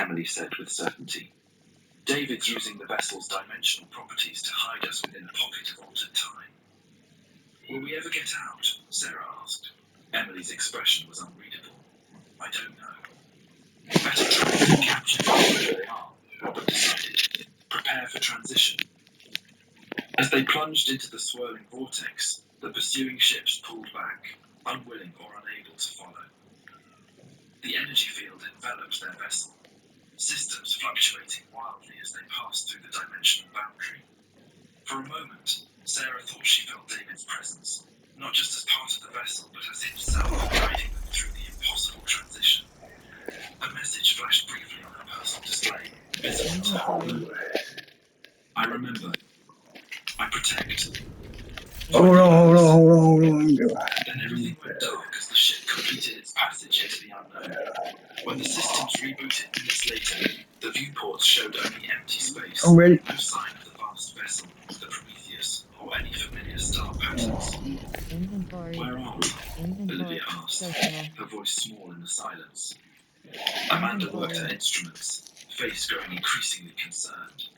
Emily said with certainty. David's using the vessel's dimensional properties to hide us within a pocket of altered time. Will we ever get out? Sarah asked. Emily's expression was unreadable. I don't know. Better try to capture them where they are, Robert decided. Prepare for transition. As they plunged into the swirling vortex, the pursuing ships pulled back, unwilling or unable to follow. The energy field enveloped their vessel, systems fluctuating wildly as they passed through the dimensional boundary. For a moment, Sarah thought she felt David's presence, not just as part of the vessel, but as himself guiding them through the impossible transition. A message flashed briefly on her personal display, visible to her. I remember. I protect. Hold on. Then everything went dark as the ship completed its passage into the unknown. When the systems rebooted minutes later, the viewports showed only empty space. I'm ready. No sign of the vast vessel, the Prometheus, or any familiar star patterns. Where are we? Olivia asked, her voice small in the silence. Amanda worked her instruments, face growing increasingly concerned.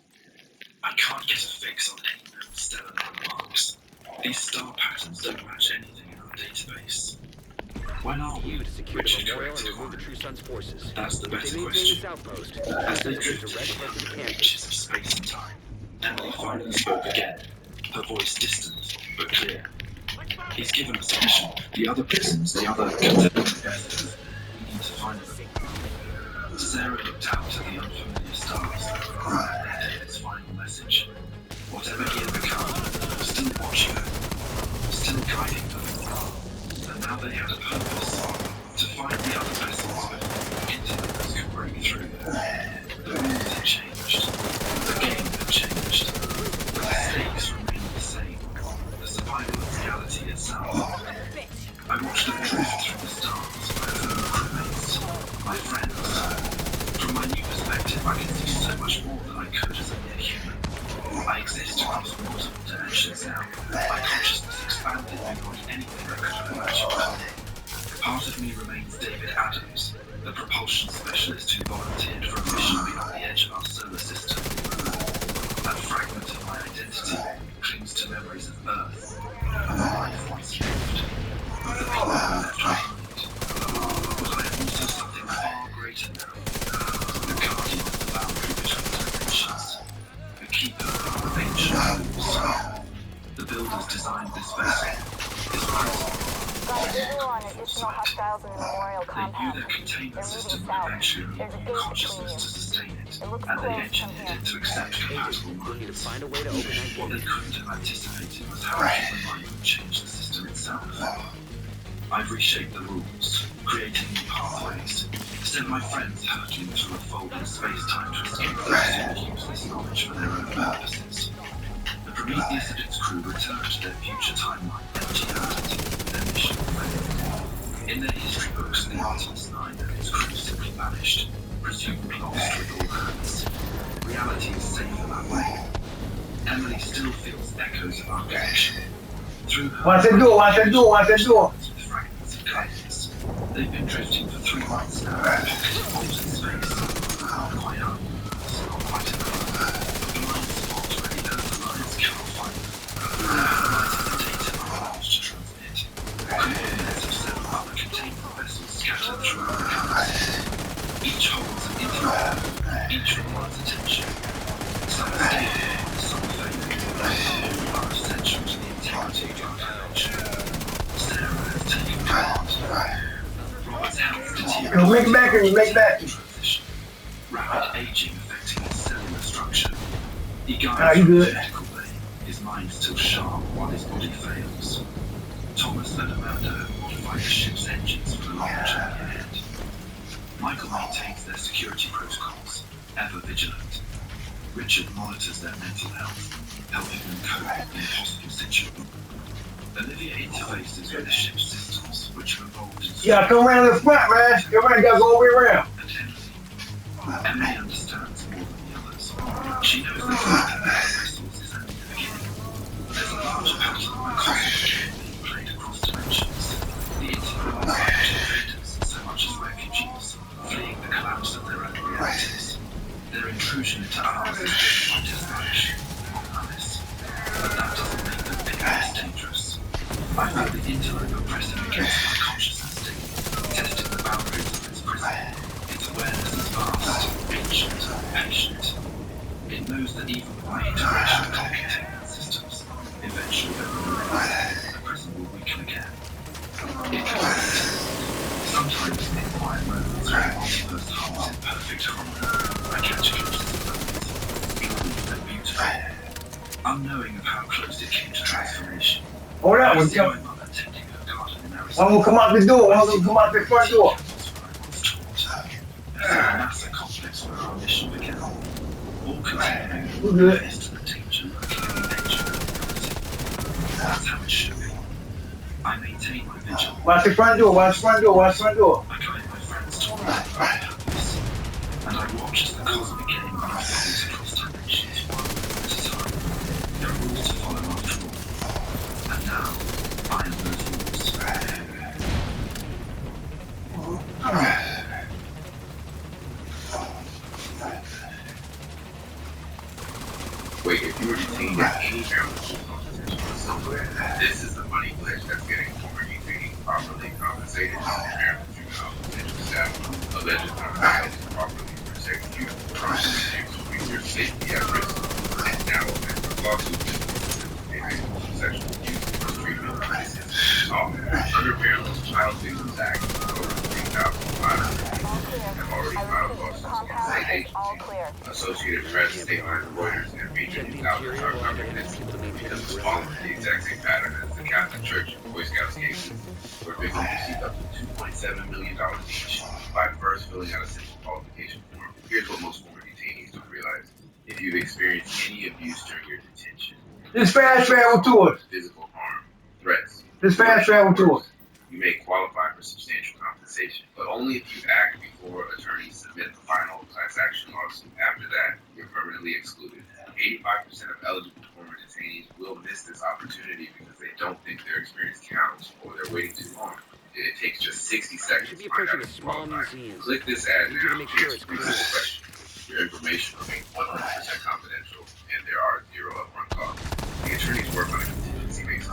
I can't get a fix on any known stellar landmarks. These star patterns don't match anything in our database. When are we? Richard corrected quietly. That's the better question. As they drifted into the reaches of space and time, Emily finally spoke again, her voice distant but clear. He's given us a mission. The other prisons, the other investors. We need to find them. Sarah looked out at the unfamiliar stars, David's final message. Whatever he had become, still watching her, still guiding them. And now they had a purpose, to find the other vessels before interlopers could break through. The rules had changed, the game had changed, but the stakes remained the same, the survival of reality itself. I watched them drift through the stars, my fellow crewmates, my friends. From my new perspective, I can see so much more than I could as a mere human. I exist across multiple dimensions now. My consciousness expanded beyond anything I could have imagined. Part of me remains David Adams, the propulsion specialist who volunteered for a mission beyond the edge of our solar system. That fragment of my identity clings to memories of Earth, of life once lived, of the people who left behind. But I am also something far greater now. The guardian of the boundary between dimensions. The keeper of ancient rules. The builders designed this vessel, this prison. Got a visual on additional hostiles in the memorial They knew compound. their containment They're system moving would south. eventually need There's a more gate consciousness between to you. sustain it, It looks and they close engineered from here. it to accept compatible minds. Find a way to open that What they couldn't have anticipated was how a human mind would change the system itself. I've reshaped the rules, creating new pathways. Instead, my friends hurtling through a folding space-time to escape those who use this knowledge for their own purposes. The Prometheus and its crew returned to their future timeline, empty-handed. Their mission failed. In their history books, the Artemis 9 and its crew simply vanished, presumably lost with all hands. Reality is safer that way. Emily still feels echoes of our connection. Through her Watch that door. with fragments of guidance. They've been drifting for 3 months now, pockets of altered space. Not quite home, not quite enough. But the blind spot already knows the lines cannot find them. They're analysing the data allowed to transmit. Coordinates of several other containment vessels scattered throughout the galaxy. Each holds an interloper, each requires attention. Some are stable, some fail. All are essential to the integrity of our connection. Sarah has taken part. Robert's health deteriorated. Make back. Transition. Rapid aging affecting his cellular structure. He Ah, guides you from good. the medical bay, his mind still sharp while his body fails. Thomas and Amanda have modified the ship's engines for the long journey ahead. Michael maintains their security protocols, ever vigilant. Richard monitors their mental health, helping them cope with the impossible situation. Olivia interfaces with the ship's systems, which are involved in Yeah, come around the front, man. Everybody got to go all the way around. and Emily understands more than the others. She knows that finding their vessels is only the beginning. There's a larger pattern of microscopic being played across dimensions. The internet is invaders so much as refugees, fleeing the collapse of their own reality. relatives. Their intrusion into ours is just as much, or malice. But that doesn't make them any less dangerous. I feel the interloper pressing against my conscious instinct, testing the boundaries of its prison. Its awareness is vast, ancient, patient. It knows that even with my integration of containment systems, eventually over millennia, the prison will weaken again. It can wait. Sometimes in quiet moments when the multiverse hums in perfect harmony, I catch glimpses of moments, equally and beautiful, unknowing of how close it came to transformation. Hold on, I see my mother tending her garden in Arizona. I'm gonna come out the door. I'm gonna come out the front door. It's a NASA complex where our mission began. All continuing We're good. to the danger lurking in the edge of the That's how it should be. I maintain my vigil. Watch the front door. Watch the front door. Watch the front door. I guide my friends toward my purpose, and I watch as the cosmic game unfolds across dimensions one at a time. There are rules to follow after all, and now I am those rules. Wait, if you were detained at any ground somewhere, this is the money pledge that's getting former detainees properly compensated on the American juvenile detention staff. Alleged criminals properly protect you, properly increase your safety at risk, and now a lawsuit sexual abuse and mistreatment. This is talk. Under Maryland's Child Victims Act, over 3,500 have already filed lawsuits against state agencies. Associated Press, State Line, Reuters, and Region News outlets are covering this because it's following the exact same pattern as the Catholic Church and Boy Scouts cases, where victims received up to $2.7 million each by first filling out a simple qualification form. Here's what most former detainees don't realize. If you've experienced any abuse during your detention, This fast travel to us. physical harm, threats, This fast travel to us. you may qualify for substantial compensation, but only if you act before attorneys submit the final class action lawsuit. After that, you're permanently excluded. 85% of eligible former detainees will miss this opportunity because they don't think their experience counts or they're waiting too long. It takes just 60 seconds to find out if you qualify. Click this ad now to answer the question. Your information remains 100% confidential, and there are zero upfront costs. The attorneys work on a contingency basis.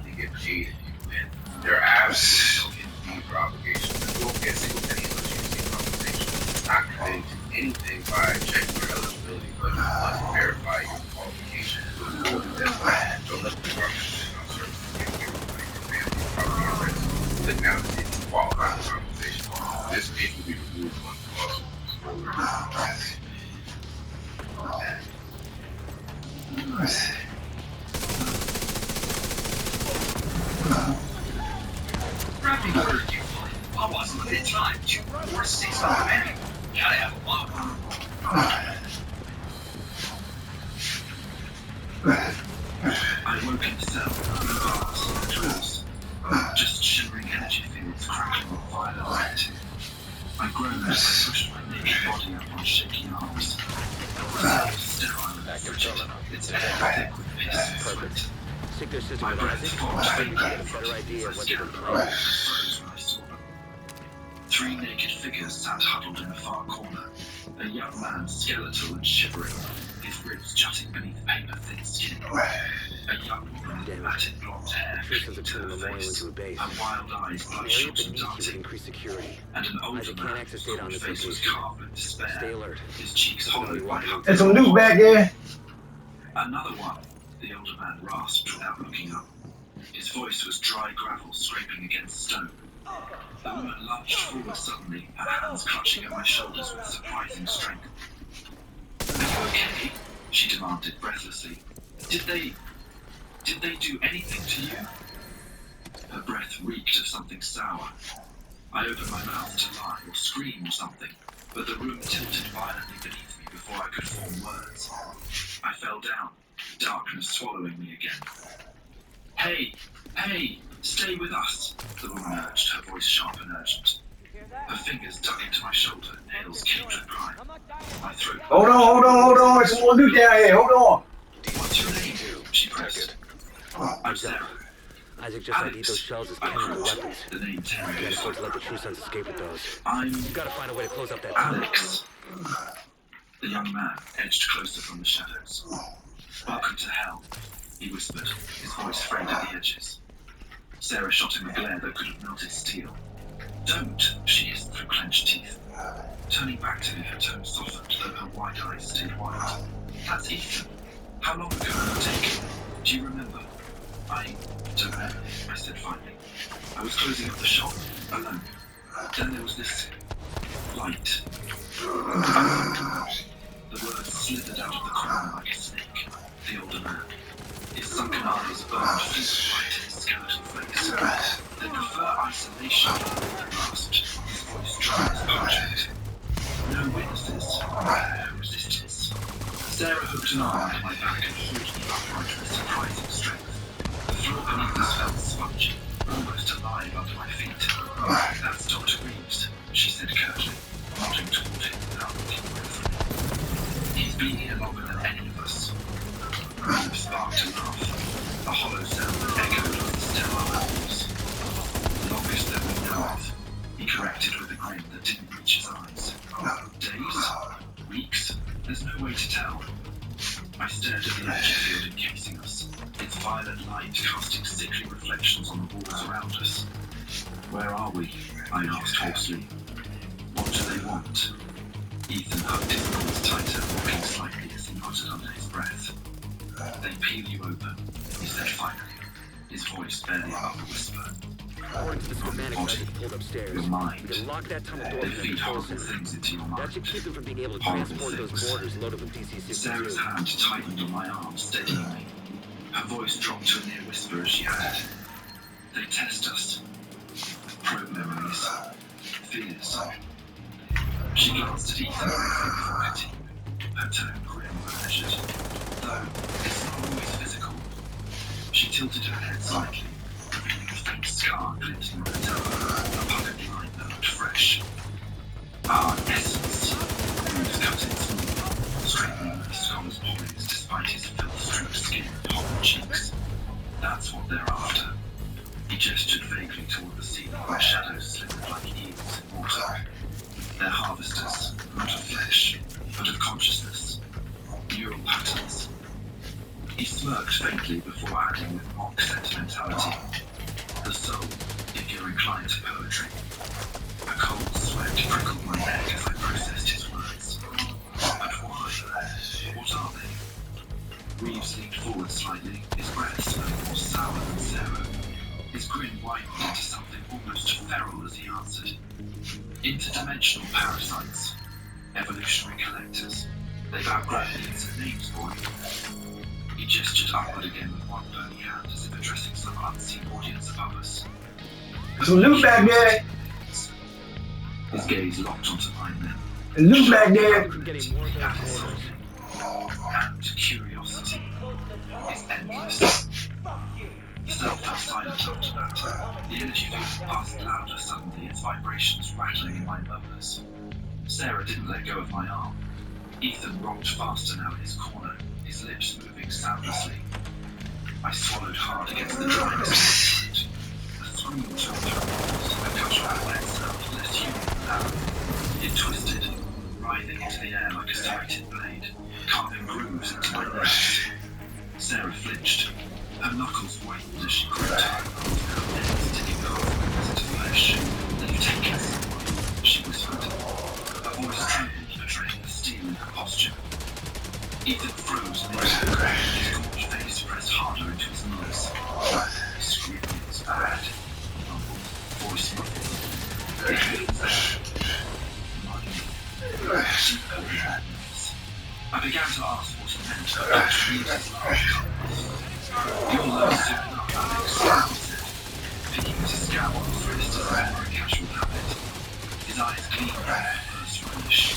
They get paid if you win. There are absolutely no fees or obligations. You won't get a single penny unless you receive compensation. It's not committing to anything by checking your eligibility, but you must verify your qualification. Don't let the department on services get away with money for family, property, and risk. Click now to see if you qualify for compensation. This page will be removed once the lawsuit moves forward. Wrapping order, you. I wasn't within time. 2, 4, 6 on the menu. Gotta have a look. I woke in the cell, the bars, the drawers. Just shimmering energy fields crackling with violet light. I groaned as I pushed my naked body up on shaky arms. The cell was sterile and frigid. Its air thick with piss and sweat. Stick their system My in breath Isaac. formed I faintly get in a front better of me idea as of I what they're scanned them. planning. I froze when I saw them. 3 naked figures sat huddled in the far corner. A young man, skeletal and shivering, his ribs jutting beneath paper-thin skin. A young woman with matted blonde hair Truth clinging of to the her memorial face, into a base. her wild eyes An area bloodshot and beneath you would darting, increase security. and an older Isaac can't man access whose data on cold this face was location. carved with despair, Stay alert. his cheeks hollowed by hunger. There's some loot back there. Another one, the older man rasped without looking up. His voice was dry gravel scraping against stone. The woman lunged forward suddenly, her hands clutching at my shoulders with surprising strength. "Are you okay?" she demanded breathlessly. Did they do anything to you?" Her breath reeked of something sour. I opened my mouth to lie or scream something, but the room tilted violently beneath me before I could form words. I fell down, darkness swallowing me again. Hey, stay with us," the woman urged, her voice sharp and urgent. Her fingers dug into my shoulder, nails caked with grime. My throat. Hold on. There's some more loot down here. Hold on. "What's your name?" she pressed. "I'm Sarah." Isaac just ID'd those shells as I chemical croaked. weapons. The name Terry. Can't afford to let the True Sons escape with those. "I'm You gotta find a way to close up that tunnel. Alex. young man edged closer from the shadows. Welcome to hell, he whispered, his voice frayed at the edges. Sarah shot him a glare that could have melted steel. Don't, she hissed through clenched teeth. Turning back to me, her tone softened, though her wide eyes stayed wide. That's Ethan. How long ago did it take? Do you remember? I don't know, I said finally. I was closing up the shop, alone. Then there was this light. The words slithered out of the corner like a snake. The older man. His sunken eyes burned fierce light in his skeletal face. They prefer isolation, he rasped, his voice dry as parchment. No witnesses, no resistance. Sarah hooked an arm into my back and hauled me upright with surprising strength. The floor beneath us felt spongy, almost alive under my feet. That's Dr. Reeves, she said curtly, nodding toward him without looking away from him. He's been here longer than any of us. Reeves sparked a laugh, a hollow sound that echoed off the stellar walls. The longest that we know of, he corrected with a grin that didn't reach his eyes. Days? Weeks? There's no way to tell. I stared at the energy field encasing us, its violet light casting sickly reflections on the walls around us. Where are we? I asked hoarsely. What do they want? Ethan hugged his paws tighter, rocking slightly as he muttered under his breath. They peel you open, he said finally, his voice barely above a whisper. According to the schematic Body, message pulled upstairs, your mind. you can lock that tunnel door They from the feed control horrible center. things into your mind. That should keep them from being able to Horrible transport those things. mortars loaded with DC-62. Sarah's hand tightened on my arm, steadying me. Her voice dropped to a near whisper as she added, they test us. Probe memories. Fears. She glanced at Ethan briefly before continuing, her tone grim and measured. Though, it's not always physical. She tilted her head slightly, revealing a faint scar glinting on her temple, a puckered line that looked fresh. Our essence. Reeves cut in smooth, straightening the scholar's polies despite his filth-streaked skin and hollow cheeks. That's what they're after. He gestured vaguely toward the ceiling where shadows slithered like eels in water. They're harvesters, not of flesh, but of consciousness. Neural patterns. He smirked faintly before adding with mock sentimentality. The soul, if you're inclined to poetry. A cold sweat trickled my neck as I processed his words. But why? What are they? Reeves leaned forward slightly, his breath smelling more sour than Sarah. His grin widened into something almost feral as he answered. Interdimensional parasites. Evolutionary collectors. They've outgrown needs and names, boy. He gestured upward again with one bony hand as if addressing some unseen audience above us. Some loot back there. His gaze locked onto mine then. Loot back there. I'm getting more of Added those mortars. something. And curiosity is endless. The cell fell silent after that. The energy field passed louder suddenly, its vibrations rattling in my members. Sarah didn't let go of my arm. Ethan rocked faster now in his corner, his lips moving soundlessly. I swallowed hard against the dryness of my throat. A scream tore through my walls, a guttural wet sound less human than that. It twisted, writhing into the air like a serrated blade, carving grooves into my nerves. Sarah flinched. Her knuckles whitened as she gripped her nails digging half into flesh. They've taken someone, she whispered. Her voice trembled, betraying the steel in her posture. Ethan froze and his gorged face pressed harder into his knees. Screaming is bad, he mumbled, voice muffled. It means that money. Deeper than that means. I began to ask what he meant, but Dr. Reeves' laugh cut me off. You'll learn soon enough, Alex, he said, picking at his scalp on his wrist as if it were a casual habit. His eyes gleamed with a perverse relish.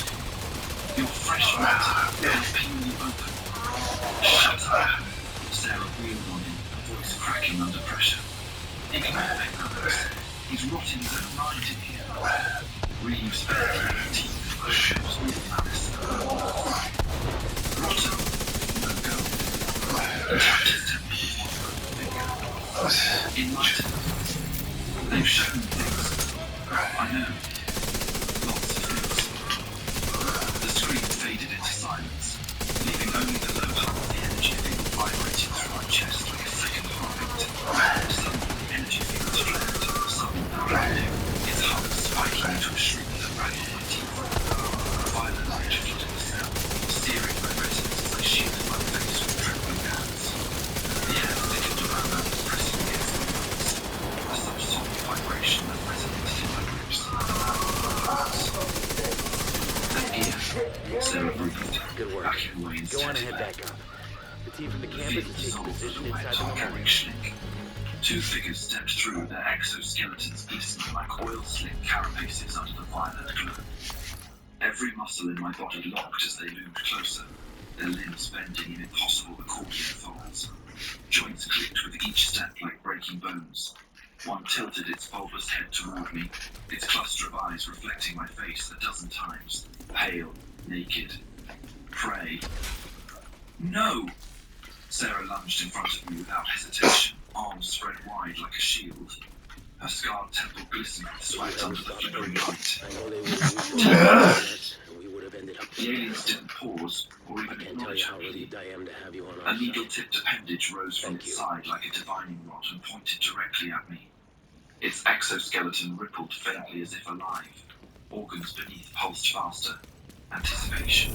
You're fresh matter, they'll peel you open. Shut up! Sarah wheeled on him, her voice cracking under pressure. Ignore him, Alex. He's rotting his own mind in here. Reeves bared his teeth, shows all malice. Rotten, no go. He tapped his temple with one broken finger. Enlightened. They've shown me things. I know. Lots of things. The scream faded into silence. Sarah breathed, Good work. backing away Go on instead and of head bed. back up. The team from the The campus field is taking dissolved as position the wet inside the tar carrying memorial. Schlick. Two figures stepped through, their exoskeletons glistening like oil-slick carapaces under the violet glow. Every muscle in my body locked as they loomed closer, their limbs bending in impossible accordion folds. Joints clicked with each step like breaking bones. One tilted its bulbous head toward me, its cluster of eyes reflecting my face a dozen times. Pale, naked. Prey. No! Sarah lunged in front of me without hesitation, arms spread wide like a shield. Her scarred temple glistened with sweat under the flickering light. I know they would have used your us, and we would have ended up. The aliens didn't pause or even Can't tell you acknowledge how her plea. relieved I am to have you on A our side. needle-tipped appendage rose from Thank its you. side like a divining rod and pointed directly at me. Its exoskeleton rippled faintly as if alive. Organs beneath pulsed faster. Anticipation.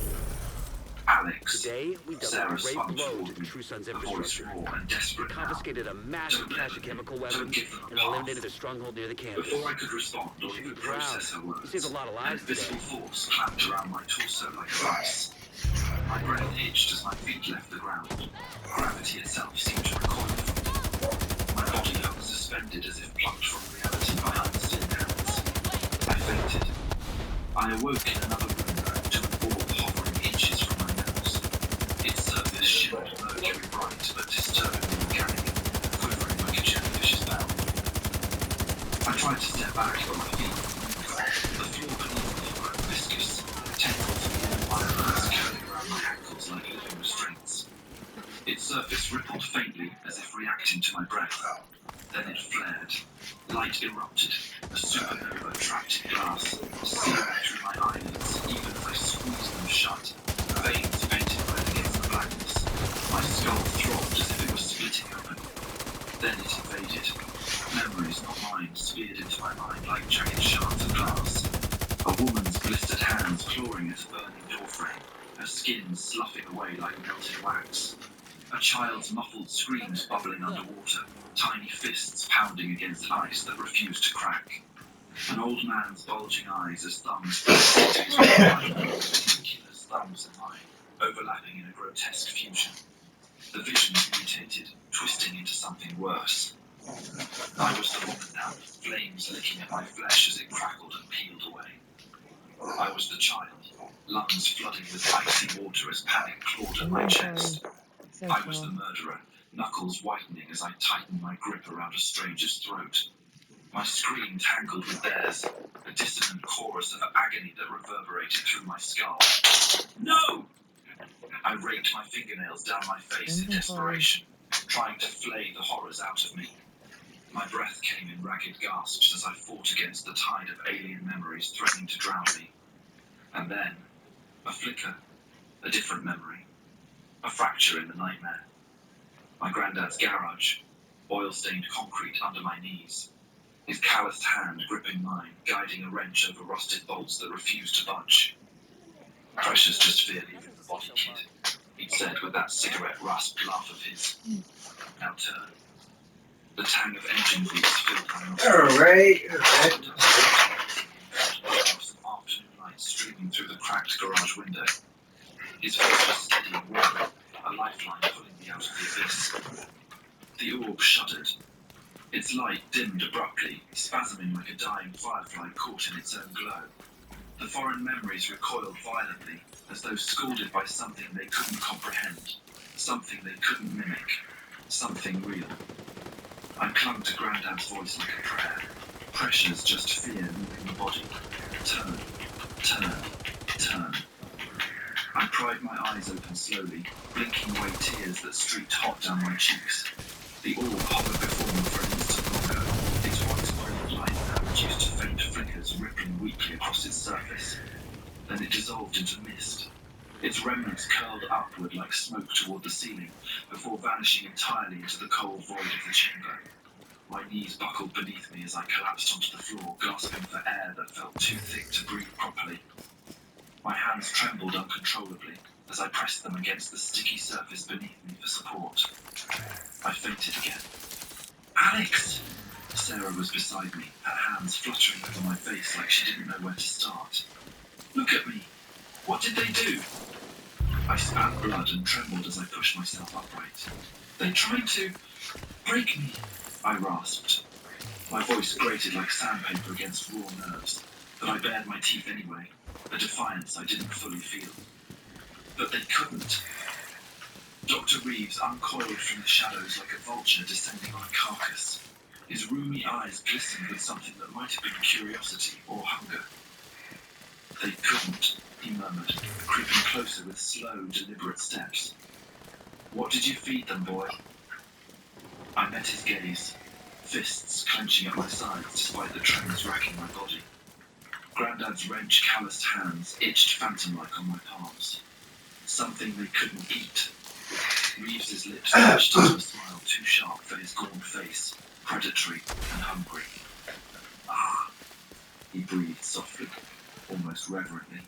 Alex. Today, we dealt Sarah a great spun blow to toward the me, True Sons her voice infrastructure. raw and We desperate now. confiscated a massive Don't let cache of them chemical in. weapons Don't give them a and path. eliminated a stronghold near the campus. Before I could respond You or should even be proud. process her You words, saved a lot of an lives invisible today. force clamped around my torso like a vice. My breath hitched as my feet left the ground. Gravity itself seemed to recoil from me. My body hung suspended as if plucked from reality by unseen hands. I fainted. I awoke in another room to an orb hovering inches from my nose. Its surface shimmered mercury bright but disturbingly organic, quivering like a jellyfish's bell. I tried to step back, but my feet wouldn't move. The floor beneath me grew viscous, tendrils of warm violence curling around my ankles like living restraints. Its surface rippled faintly as if reacting to my breath. Then it flared. Light erupted, a supernova trapped in glass, searing through my eyelids even as I squeezed them shut. Veins painted red against the blackness. My skull throbbed as if it was splitting open. Then it invaded. Memories, not mine, speared into my mind like jagged shards of glass. A woman's blistered hands clawing at a burning doorframe, her skin sloughing away like melted wax. A child's muffled screams bubbling underwater, tiny fists pounding against ice that refused to crack. An old man's bulging eyes as thumbs burst into his killer's thumbs and mine, overlapping in a grotesque fusion. The vision mutated, twisting into something worse. I was the woman now, flames licking at my flesh as it crackled and peeled away. I was the child, lungs flooding with icy water as panic clawed at my chest. I was the murderer, knuckles whitening as I tightened my grip around a stranger's throat. My scream tangled with theirs, a dissonant chorus of agony that reverberated through my skull. No! I raked my fingernails down my face in desperation, trying to flay the horrors out of me. My breath came in ragged gasps as I fought against the tide of alien memories threatening to drown me. And then, a flicker, a different memory, a fracture in the nightmare. My granddad's garage, oil-stained concrete under my knees, his calloused hand gripping mine, guiding a wrench over rusted bolts that refused to budge. Pressure's just fear leaving the body, kid, he'd said with that cigarette-rasped laugh of his. Now turn. The tang of engine grease filled my nostrils. Alright. Some afternoon light streaming through the cracked garage window. His voice was steady and warm, a lifeline pulling me out of the abyss. The orb shuddered. Its light dimmed abruptly, spasming like a dying firefly caught in its own glow. The foreign memories recoiled violently, as though scalded by something they couldn't comprehend, something they couldn't mimic, something real. I clung to Grandad's voice like a prayer. Pressures just fear moving the body. Turn, turn, turn. I pried my eyes open slowly, blinking away tears that streaked hot down my cheeks. The orb hovered before me for an instant longer, its white oiled light now reduced to faint flickers rippling weakly across its surface. Then it dissolved into mist. Its remnants curled upward like smoke toward the ceiling, before vanishing entirely into the cold void of the chamber. My knees buckled beneath me as I collapsed onto the floor, gasping for air that felt too thick to breathe properly. My hands trembled uncontrollably as I pressed them against the sticky surface beneath me for support. I fainted again. Alex! Sarah was beside me, her hands fluttering over my face like she didn't know where to start. Look at me. What did they do? I spat blood and trembled as I pushed myself upright. They tried to break me, I rasped. My voice grated like sandpaper against raw nerves, but I bared my teeth anyway, a defiance I didn't fully feel. But they couldn't. Dr. Reeves uncoiled from the shadows like a vulture descending on a carcass. His roomy eyes glistened with something that might have been curiosity or hunger. They couldn't, he murmured, creeping closer with slow, deliberate steps. What did you feed them, boy? I met his gaze, fists clenching at my sides despite the tremors racking my body. Grandad's wrench calloused hands itched phantom-like on my palms. Something they couldn't eat. Reeves's lips twitched into a smile too sharp for his gaunt face, predatory and hungry. Ah, he breathed softly, almost reverently.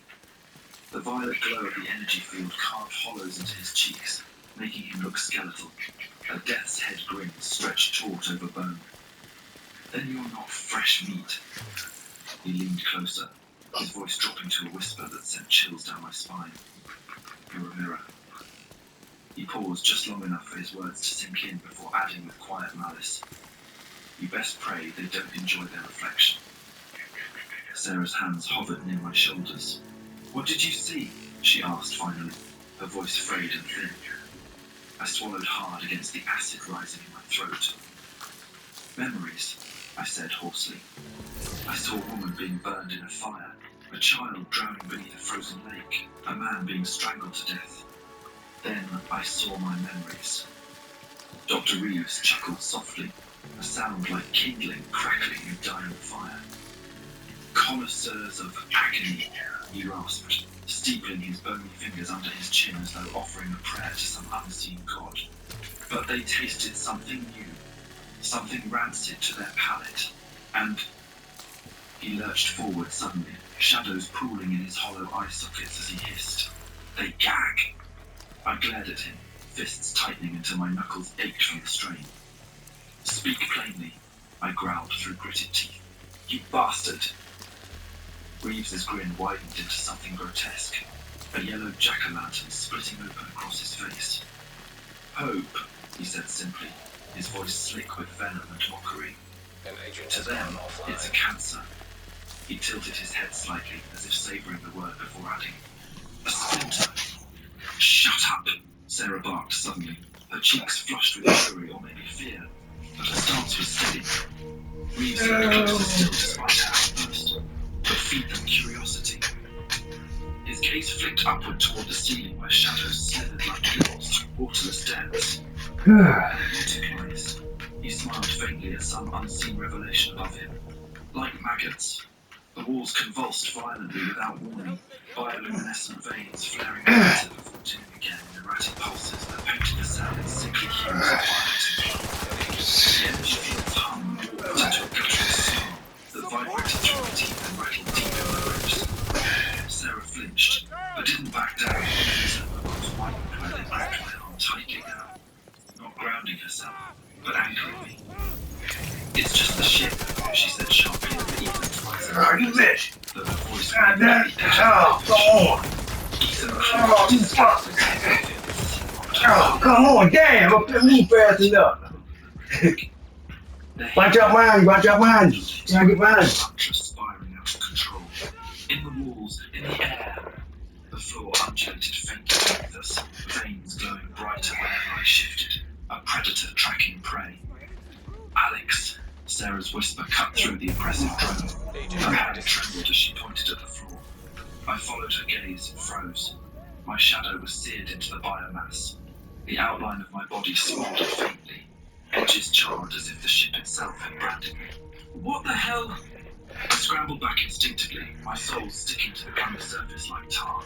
The violet glow of the energy field carved hollows into his cheeks, making him look skeletal. A death's head grin stretched taut over bone. Then you're not fresh meat. He leaned closer, his voice dropping to a whisper that sent chills down my spine. You're a mirror. He paused just long enough for his words to sink in before adding with quiet malice. You best pray they don't enjoy their reflection. Sarah's hands hovered near my shoulders. What did you see? She asked finally, her voice frayed and thin. I swallowed hard against the acid rising in my throat. Memories, I said hoarsely. I saw a woman being burned in a fire, a child drowning beneath a frozen lake, a man being strangled to death. Then I saw my memories. Dr. Reeves chuckled softly, a sound like kindling crackling in dying fire. Connoisseurs of agony, he rasped, steepling his bony fingers under his chin as though offering a prayer to some unseen god. But they tasted something new, something rancid to their palate, and... He lurched forward suddenly, shadows pooling in his hollow eye sockets as he hissed. They gag. I glared at him, fists tightening until my knuckles ached from the strain. Speak plainly, I growled through gritted teeth. You bastard! Reeves's grin widened into something grotesque, a yellow jack-o'-lantern splitting open across his face. Hope, he said simply, his voice slick with venom and mockery. To them, it's a cancer. He tilted his head slightly, as if savouring the word before adding, a splinter. Shut up, Sarah barked suddenly, her cheeks flushed with fury or maybe fear, but her stance was steady. Reeves looked closer still despite her outburst, but feed them curiosity. His gaze flicked upward toward the ceiling where shadows slithered like ripples through waterless depths. Multiplies. He smiled faintly at some unseen revelation above him. Like maggots. The walls convulsed violently without warning, bioluminescent veins flaring brighter before dimming again in erratic pulses that painted the cell in sickly hues of violet and blood. The energy fields hummed and warped into a guttering snarl that vibrated through my teeth and rattled deep in my ribs. Sarah flinched, but didn't back down, even as her knuckles whitened where they gripped my arm tightly now. Not grounding herself, but anchoring me. It's just the ship, she said sharply over Ethan's eyes. Though her voice God damn it. Ethan closed his scales and Oh, come on, damn, I couldn't move fast enough. Watch out, man, watch out, man. Trying to get mine. Spiraling out of control. In the walls, in the air. The floor undulated faintly beneath us, veins glowing brighter whenever I shifted, a predator tracking prey. Alex, Sarah's whisper cut through the oppressive drone. Her hand trembled as she pointed at the floor. I followed her gaze and froze. My shadow was seared into the biomass. The outline of my body smoldered faintly, edges charred as if the ship itself had branded me. What the hell? I scrambled back instinctively, my soul sticking to the gummy surface like tar.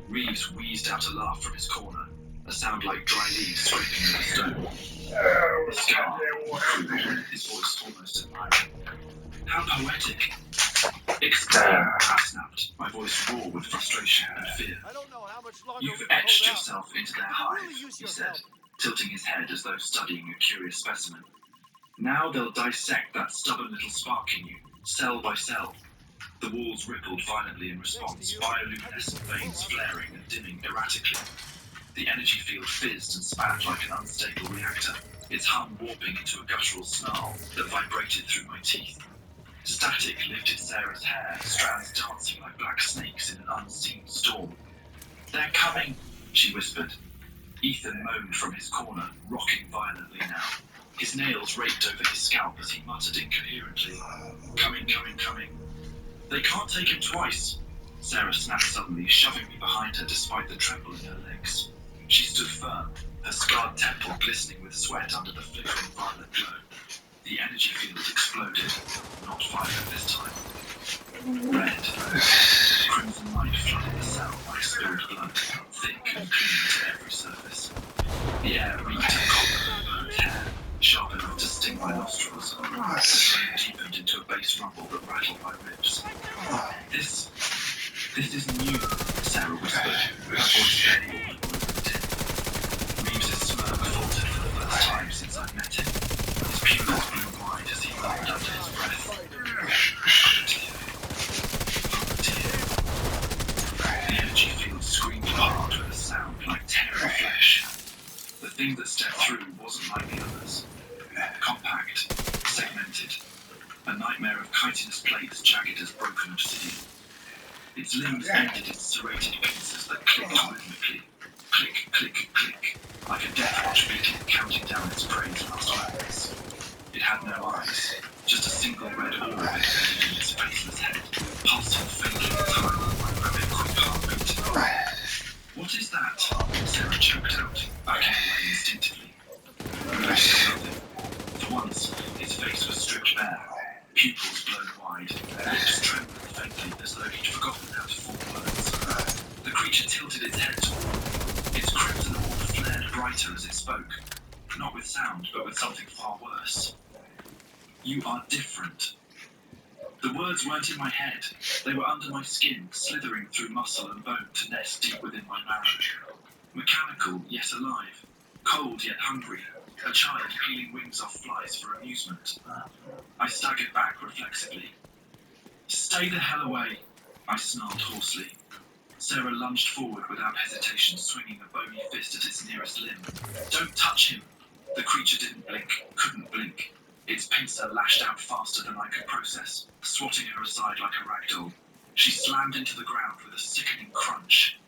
Reeves wheezed out a laugh from his corner, a sound like dry leaves scraping over stone. The scar, his voice almost admiring. How poetic! Explain, I snapped, my voice raw with frustration and fear. You've etched yourself into their hive, he said, tilting his head as though studying a curious specimen. Now they'll dissect that stubborn little spark in you, cell by cell. The walls rippled violently in response, bioluminescent veins flaring and dimming erratically. The energy field fizzed and spat like an unstable reactor, its hum warping into a guttural snarl that vibrated through my teeth. Static lifted Sarah's hair, strands dancing like black snakes in an unseen storm. "They're coming," she whispered. Ethan moaned from his corner, rocking violently now. His nails raked over his scalp as he muttered incoherently, "Coming, coming, coming." "They can't take him twice." Sarah snapped suddenly, shoving me behind her despite the tremble in her legs. She stood firm, her scarred temple glistening with sweat under the flickering violet glow. The energy field exploded, not violet this time. Red. Crimson light flooded the cell like spilled blood, thick and clinging to every surface. The air reeked of copper and burnt hair, sharp enough to sting my nostrils. The flame deepened into a bass rumble that rattled my ribs. This is new," Sarah whispered, her voice barely audible in the din. Reeves's smirk faltered for the first time since I'd met him. His pupils blew wide as he moaned under his breath. The energy field screamed hard with a sound like tearing flesh. The thing that stepped through wasn't like the others. Compact, segmented, a nightmare of chitinous plates jagged as broken obsidian. Its limbs ended in serrated pincers that clicked rhythmically. Click, click, click, like a death watch beetle counting down its prey's last moments. It had no eyes, just a single red orb embedded in its faceless head, pulsing faintly in time with my rapid quick heartbeat. "What is that?" Sarah choked out, backing away instinctively. Reversed nothing. For once, his face was stripped bare, pupils blown wide, lips trembling faintly as though he'd forgotten how to form words. The creature tilted its head toward me. Its crimson orb flared brighter as it spoke, not with sound, but with something far worse. "You are different." The words weren't in my head. They were under my skin, slithering through muscle and bone to nest deep within my marrow. Mechanical, yet alive. Cold, yet hungry. A child peeling wings off flies for amusement. I staggered back reflexively. "Stay the hell away," I snarled hoarsely. Sarah lunged forward without hesitation, swinging a bony fist at its nearest limb. "Don't touch him." The creature didn't blink, couldn't blink. Its pincer lashed out faster than I could process, swatting her aside like a ragdoll. She slammed into the ground with a sickening crunch.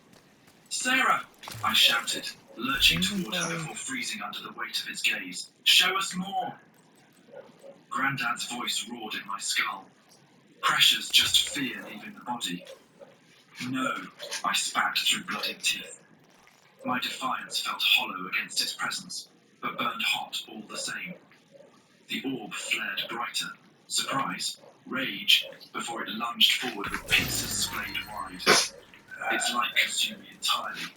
"Sarah!" I shouted, lurching toward her before freezing under the weight of his gaze. "Show us more!" Grandad's voice roared in my skull. Pressure's just fear leaving the body. "No," I spat through bloodied teeth. My defiance felt hollow against its presence, but burned hot all the same. The orb flared brighter. Surprise, rage, before it lunged forward with pincers splayed wide. Its light consumed me entirely.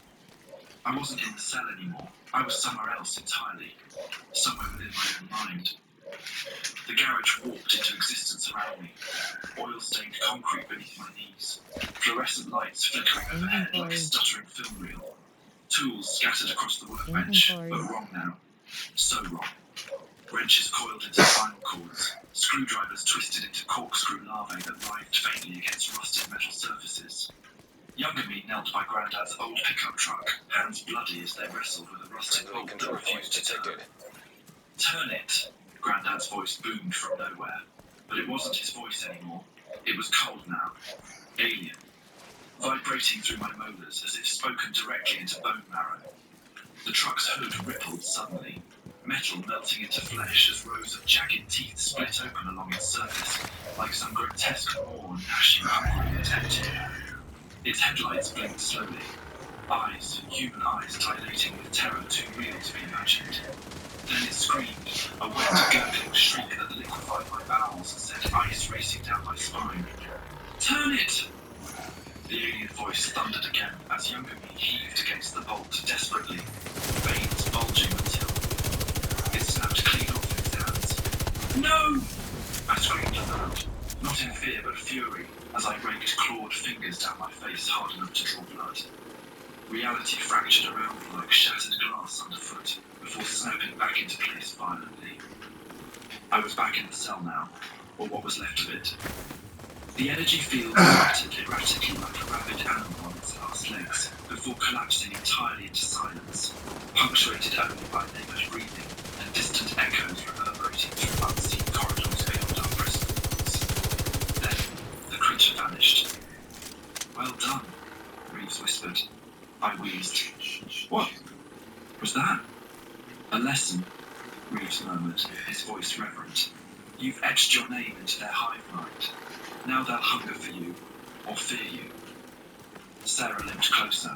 I wasn't in the cell anymore. I was somewhere else entirely. Somewhere within my own mind. The garage warped into existence around me. Oil-stained concrete beneath my knees. Fluorescent lights flickering overhead like a stuttering film reel. Tools scattered across the workbench, but wrong now. So wrong. Wrenches coiled into spinal cords, screwdrivers twisted into corkscrew larvae that writhed faintly against rusted metal surfaces. Younger me knelt by Grandad's old pickup truck, hands bloody as they wrestled with a rusted bolt that refused to turn. "Turn it!" Grandad's voice boomed from nowhere. But it wasn't his voice anymore. It was cold now. Alien. Vibrating through my molars as if spoken directly into bone marrow. The truck's hood rippled suddenly, metal melting into flesh as rows of jagged teeth split open along its surface, like some grotesque maw gnashing hungrily at empty air. Its headlights blinked slowly, eyes, human eyes dilating with terror too real to be imagined. Then it screamed, a wet, gurgling shriek that liquefied my bowels and sent ice racing down my spine. "Turn it!" The alien voice thundered again as younger me heaved against the bolt desperately, veins bulging until it snapped clean off in his hands. "No!" I screamed aloud, not in fear but fury, as I raked clawed fingers down my face hard enough to draw blood. Reality fractured around me like shattered glass underfoot, before snapping back into place violently. I was back in the cell now, or what was left of it. The energy field fluttered erratically like a rabid animal on its last legs, before collapsing entirely into silence, punctuated only by neighbours breathing and distant echoes reverberating through unseen corridors beyond our prison walls. Then, the creature vanished. Well done, Reeves whispered. I wheezed. What was that? A lesson, Reeves murmured, his voice reverent. You've etched your name into their hive mind. Now they'll hunger for you, or fear you. Sarah limped closer.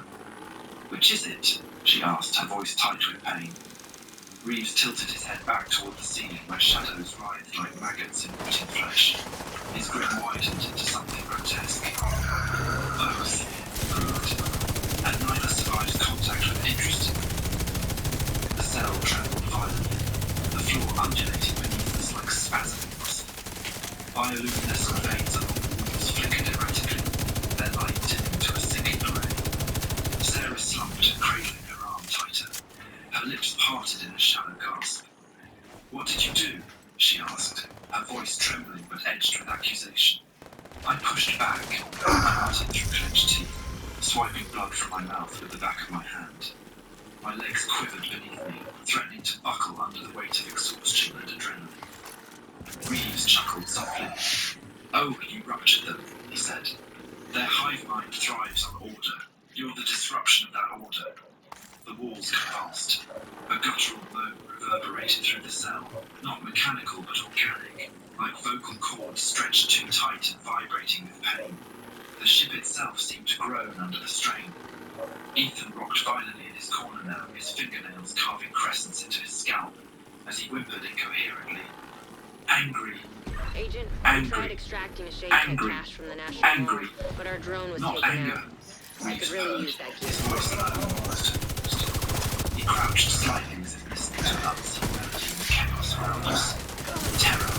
Which is it? She asked, her voice tight with pain. Reeves tilted his head back toward the ceiling where shadows writhed like maggots in rotting flesh. His grin widened into something grotesque. Both, he breathed, and neither survived contact with interest in them. The cell trembled violently, the floor undulating beneath us like spasming muscle. Bioluminescent veins along the walls flickered erratically, their light dimming to a sinking grey. Sarah slumped, cradling her arm tighter. Her lips parted in a shallow gasp. What did you do? She asked, her voice trembling but edged with accusation. I pushed back, I muttered through clenched teeth, swiping blood from my mouth with the back of my hand. My legs quivered beneath me, threatening to buckle under the weight of exhaustion and adrenaline. Reeves chuckled softly. Oh, you ruptured them, he said. Their hive mind thrives on order. You're the disruption of that order. The walls convulsed. A guttural moan reverberated through the cell, not mechanical but organic, like vocal cords stretched too tight and vibrating with pain. The ship itself seemed to groan under the strain. Ethan rocked violently in his corner now, his fingernails carving crescents into his scalp, as he whimpered incoherently. Angry. Agent, Angry. we tried extracting a shade Angry. cache from the National Angry. Mall, but our drone was Not taken anger. out. I could really use that His key. voice low, almost forced. He crouched slightly as if listening to an unseen melody in the chaos around us. Terror.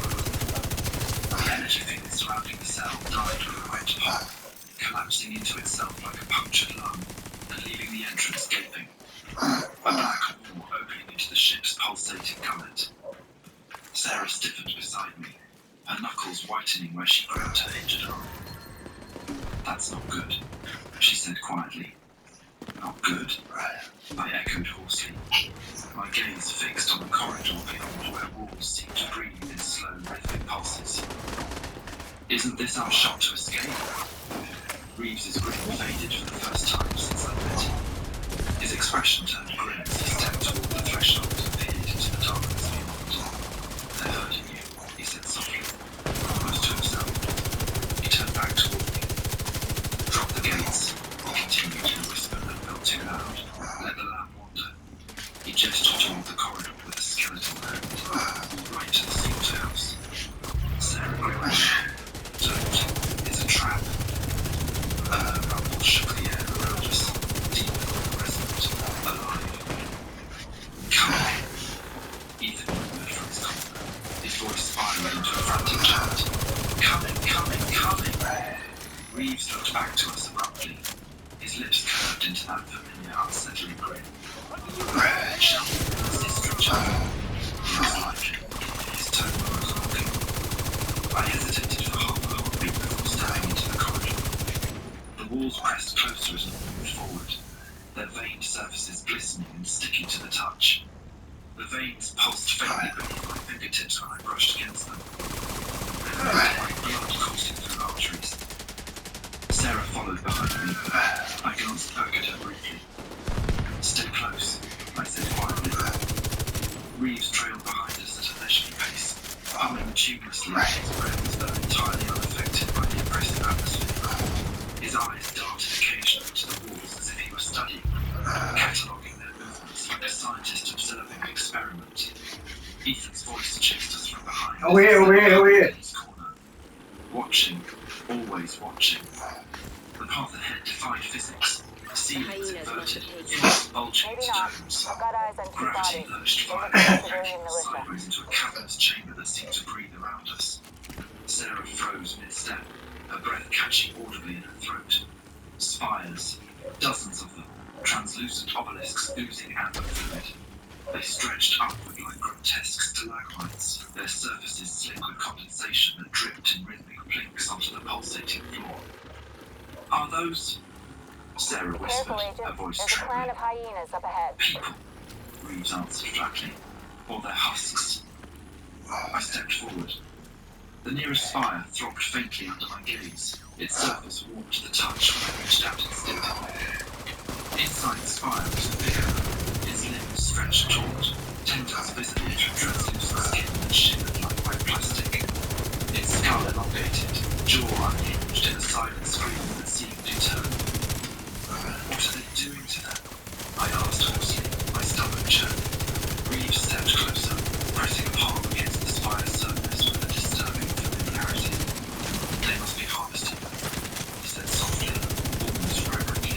The energy field surrounding the cell died with a wet pop, collapsing into itself like a punctured lung, and leaving the entrance gaping. A black hole opening into the ship's pulsating gullet. Sarah stiffened beside me, her knuckles whitening where she grabbed her injured arm. That's not good, she said quietly. Not good, I echoed hoarsely, my gaze fixed on the corridor beyond where walls seemed to breathe in slow rhythmic pulses. Isn't this our shot to escape? Reeves's grin faded for the first time since I met him. His expression turned grim as he stepped toward the threshold and peered into the darkness beyond. They're hurting you, he said softly, almost to himself. He turned back toward me. Drop the gates, he continued in a whisper that felt too loud. Let the lamp wander. He gestured toward the corridor with a skeletal hand, right to the slaughterhouse. Sarah grinned. Don't. It's a trap. A rumble shook the air around us, deep, resonant, alive. Come on. Ethan moved from his corner, his voice spiraling into a frantic chant. Coming, coming, coming! Reeves looked back to us abruptly, his lips curved into that familiar, unsettling grin. Shall we insist from each other? He was like, his tone was mocking. I hesitated for half a heartbeat before stepping into the corridor. The walls pressed closer as I moved forward, their veined surfaces glistening and sticky to the touch. The veins pulsed faintly beneath my fingertips when I brushed against them. It felt like blood coursing through arteries. Sarah followed behind me. I glanced back at her briefly. Stay close, I said quietly. Reeves trailed behind us at a leisurely pace, humming tunelessly, his breath as though entirely unaffected by the oppressive atmosphere. His eyes darted occasionally to the walls as if he were studying them, cataloguing their movements like a scientist observing an experiment. Ethan's voice chased us from behind. Over here. In his corner. Watching, always watching. The path ahead defied physics. Ceilings inverted, walls bulging Maybe into not. domes. I've got eyes on two Gravity bodies. lurched They look violently, like civilian yanking us militia. sideways into a cavernous chamber that seemed to breathe around us. Sarah froze mid-step, her breath catching audibly in her throat. Spires, dozens of them, translucent obelisks oozing amber fluid. They stretched upward like grotesque stalagmites, their surfaces slick with condensation that dripped in rhythmic blinks onto the pulsating floor. Are those? Sarah Be whispered, careful, her Agent. voice There's a clan trembling. of hyenas up ahead. People, Reeves answered flatly. Or their husks. I stepped forward. The nearest spire throbbed faintly under my gaze, its surface warmed to the touch when I reached out instinctively. Inside the spire was a figure, its limbs stretched taut, tendons visible through translucent skin that shimmered like white plastic. Its skull elongated, jaw unhinged in a silent scream that seemed eternal. What are they doing to them? I asked hoarsely, my stomach churning. Reeves stepped closer, pressing a palm against the spire's surface with a disturbing familiarity. They must be harvesting them, he said softly, almost reverently.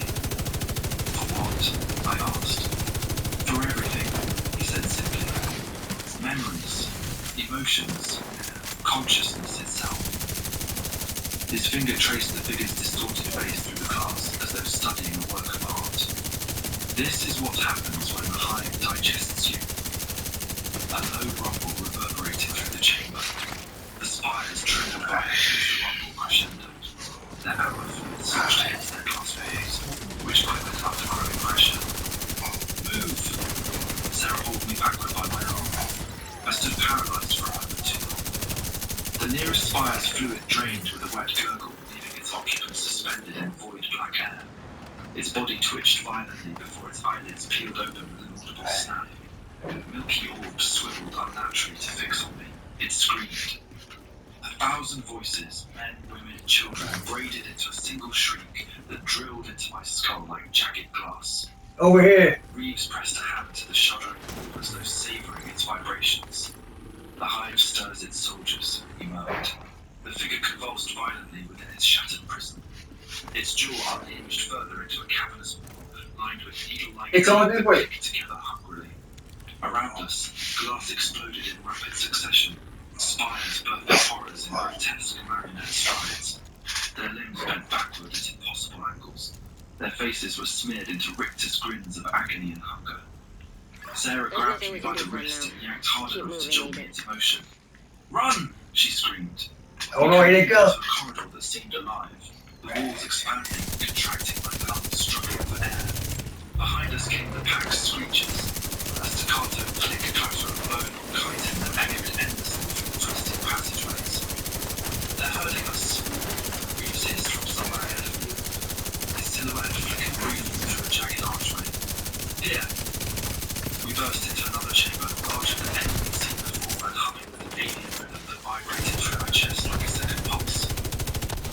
For what? I asked. For everything, he said simply. Memories, emotions, consciousness itself. His finger traced the figure's distorted face through the glass as though studying a work of art. This is what happens when the hive digests you. A low rumble reverberated through the chamber. The spires trembled violently as the rumble crescendoed. Their arrow fluid slashed against their glass walls, which quickened under growing pressure. Move! Sarah hauled me backward by my arm. I stood paralyzed for a moment too long. The nearest spire's fluid drained with a wet gurgle, leaving its occupant suspended in void black air. Its body twitched violently before its eyelids peeled open with an audible snap. Milky orbs swiveled unnaturally to fix on me. It screamed. 1,000 voices, men, women, children, braided into a single shriek that drilled into my skull like jagged glass. Over here. Reeves pressed a hand to the shuddering orb as though savouring its vibrations. The hive stirs its soldiers, he murmured. The figure convulsed violently within its shattered prison. Its jaw unhinged further into a cavernous wall, lined with needle-like It's on this way. clicked together hungrily. Around us, glass exploded in rapid succession. Spires birthed horrors in grotesque marionette strides. Their limbs bent backward at impossible angles. Their faces were smeared into rictus grins of agony and hunger. Sarah There's grabbed nothing me we can by do the for wrist now. and yanked hard Keep enough to moving, jolt me Agent. into motion. Run! She screamed. Oh no, here they Into go. a corridor that seemed alive, the walls expanding, contracting like lungs struggling for air. Behind us came the pack's screeches, a staccato click clatter of bone or chitin that echoed endlessly through the twisted passageways. They're hurting us, Reeves hissed from somewhere ahead of me. His silhouette flickered briefly through a jagged archway. Here! We burst into another chamber, larger than any we'd seen before, and humming with an alien rhythm that vibrated through my chest like a second pulse.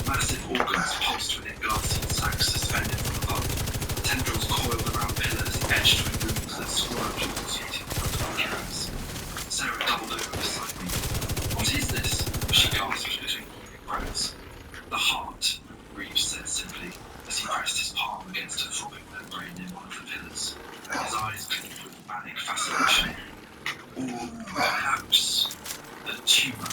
Massive organs pulsed within glassy sacs suspended from above. Tendrils coiled around pillars, etched with wounds that squirmed pulsating under my hands. Sarah doubled over beside me. What is this? She gasped between heaving breaths. The heart, Reeves said simply, as he pressed his palm against a throbbing membrane near one of the pillars. His eyes gleamed with manic fascination. Or perhaps a tumour.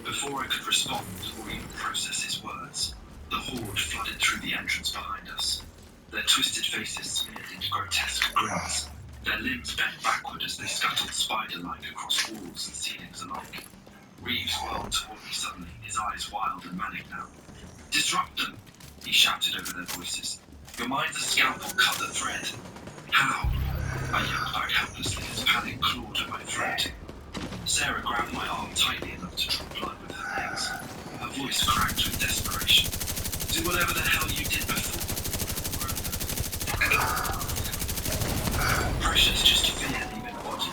Before I could respond or even process his words, the horde flooded through the entrance behind us. Their twisted faces smeared into grotesque grins. Their limbs bent backward as they scuttled spider-like across walls and ceilings alike. Reeves whirled toward me suddenly, his eyes wild and manic now. Disrupt them! He shouted over their voices. Your mind's a scalpel, cut the thread. How? I yelled back helplessly as panic clawed at my throat. Sarah grabbed my arm tightly enough to draw blood with her legs. Her voice cracked with desperation. Do whatever the hell you did before. Pressure's just fear leaving the body.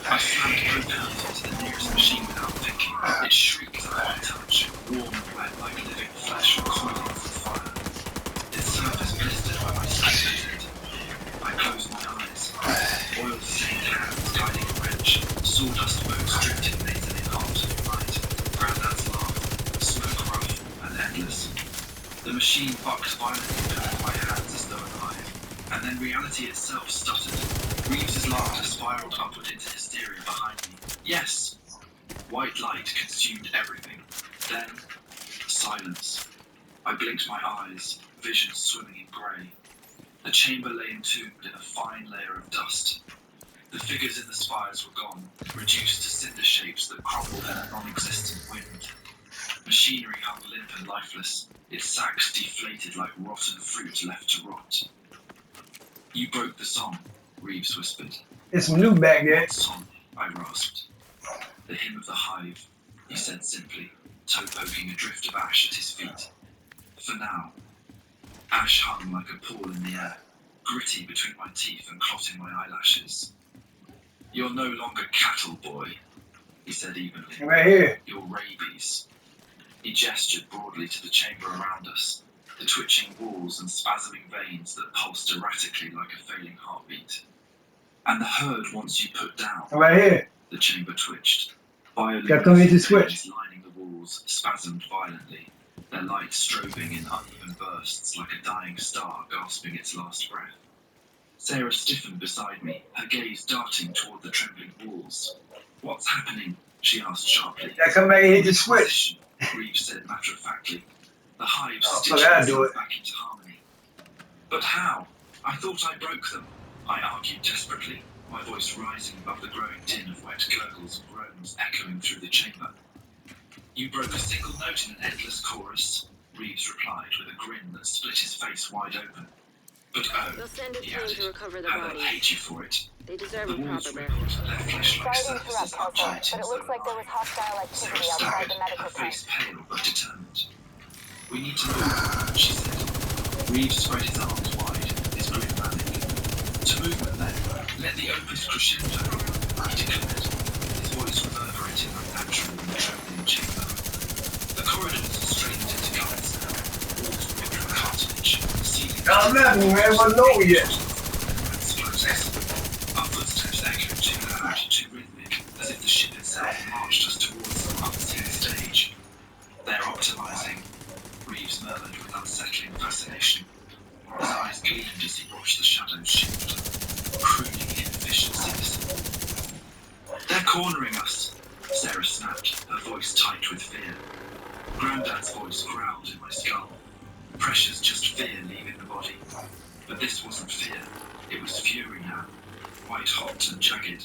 I slammed both hands into the nearest machine without thinking. It shrieked at my touch, warm and wet like living flesh recoiling from fire. Its surface blistered where my skin entered. I closed my eyes. Oil-stained hands guiding a wrench. Sawdust motes drifting lazily hot and light. Grandad's laugh. Smoke rough and endless. The machine bucked violently beneath my hands as though alive. And then reality itself stuttered. Reeves's laughter spiraled upward into hysteria behind me. Yes! White light consumed everything. Then, silence. I blinked my eyes, vision swimming in grey. The chamber lay entombed in a fine layer of dust. The figures in the spires were gone, reduced to cinder shapes that crumbled in a non-existent wind. Machinery hung limp and lifeless, its sacks deflated like rotten fruit left to rot. You broke the song, Reeves whispered. There's some loot back there. What song? I rasped. The hymn of the hive, he said simply, toe poking a drift of ash at his feet. For now. Ash hung like a pall in the air, gritty between my teeth and clotting my eyelashes. You're no longer cattle, boy, he said evenly. Right here. You're rabies. He gestured broadly to the chamber around us, the twitching walls and spasming veins that pulsed erratically like a failing heartbeat. And the herd wants you put down. Right here. The chamber twitched. Gotta come here to switch. Lining the walls spasmed violently, their light strobing in uneven bursts like a dying star gasping its last breath. Sarah stiffened beside me, her gaze darting toward the trembling walls. What's happening? She asked sharply. Gotta come back and hit the switch. Reeves said matter-of-factly. The hive Oh, stitched so do itself it. back into harmony. But how? I thought I broke them, I argued desperately, my voice rising above the growing din of wet gurgles and groans echoing through the chamber. You broke a single note in an endless chorus, Reeves replied with a grin that split his face wide open. But They'll send a he team added, to recover the how they'll bodies. hate you for it. They deserve The a walls proper wrinkled, burial. their flesh-like Sorry to interrupt, surfaces Kelso, undulating but it looks like there was hostile Sarah activity outside staggered, the medical her face tent. pale but determined. We need to move, she said. Reeves spread his arms wide, his grin manic. To movement then, let the opus crescendo, he declared, his voice reverberating unnaturally in the trembling chamber. The corridors are strained into guards now, walls ripped from cartilage, the ceiling... I'm not, man. Wasn't over yet. Our footsteps echoed too loud, too rhythmic, as if the ship itself marched us towards some unseen stage. They're optimizing, Reeves murmured with unsettling fascination. His eyes gleamed as he watched the shadows shift, crooning inefficiencies. They're cornering us, Sarah snapped, her voice tight with fear. Grandad's voice growled in my skull. Pressure's just fear leaving the body. But this wasn't fear, it was fury now, white hot and jagged.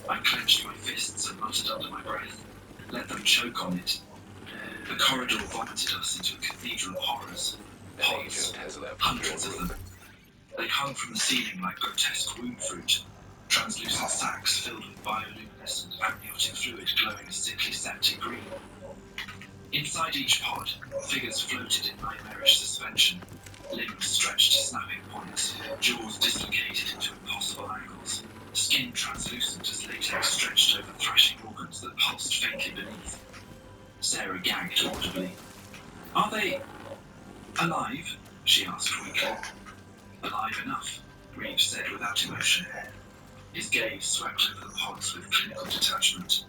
I clenched my fists and muttered under my breath, let them choke on it. The corridor vomited us into a cathedral of horrors. Pods, hundreds of them. They hung from the ceiling like grotesque womb fruit, translucent sacks filled with bioluminescent amniotic fluid glowing a sickly septic green. Inside each pod, figures floated in nightmarish suspension, limbs stretched to snapping points, jaws dislocated into impossible angles, skin translucent as latex stretched over thrashing organs that pulsed faintly beneath. Sarah gagged audibly. Are they... alive? She asked weakly. Alive enough, Reeves said without emotion. His gaze swept over the pods with clinical detachment.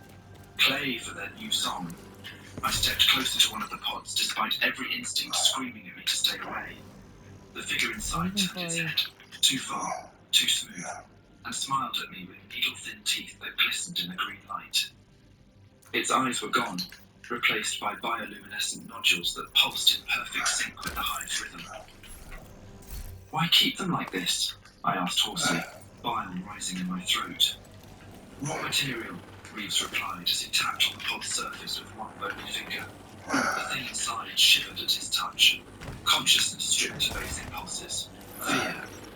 Play for their new song. I stepped closer to one of the pods despite every instinct screaming at me to stay away. The figure inside turned its head, too far, too smooth, and smiled at me with needle-thin teeth that glistened in the green light. Its eyes were gone, replaced by bioluminescent nodules that pulsed in perfect sync with the hive's rhythm. Why keep them like this? I asked hoarsely, bile rising in my throat. Raw material, Reeves replied as he tapped on the pod's surface with one bony finger. The thing inside shivered at his touch. Consciousness stripped to base impulses. Fear,